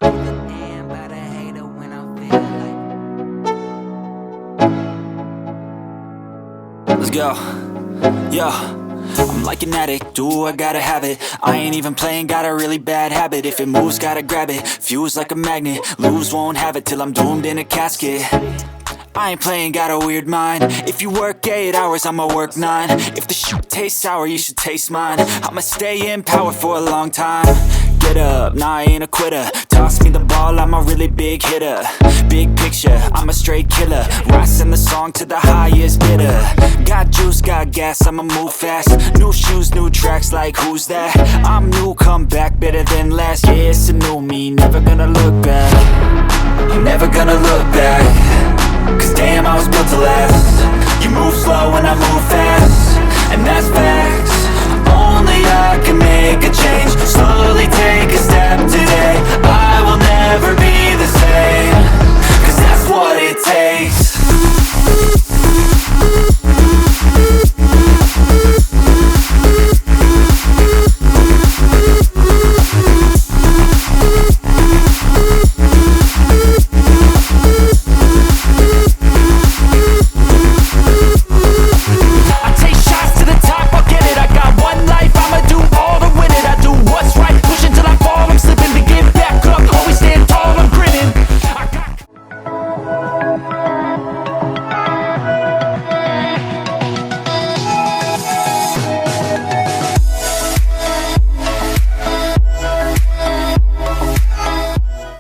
Damn, but I hate it when I feel like. Let's go. Yo. I'm like an addict, do I gotta have it. I ain't even playing, got a really bad habit. If it moves, gotta grab it, fuse like a magnet. Lose, won't have it till I'm doomed in a casket. I ain't playing, got a weird mind. If you work 8 hours, I'ma work 9. If the shoot tastes sour, you should taste mine. I'ma stay in power for a long time. Get up, nah, I ain't a quitter. Toss me the ball, I'm a really big hitter. Big picture, I'm a straight killer. Rising the song to the highest bidder. Got juice, got gas, I'ma move fast. New shoes, new tracks, like who's that? I'm new, come back, better than last. Yeah, it's a new me, never gonna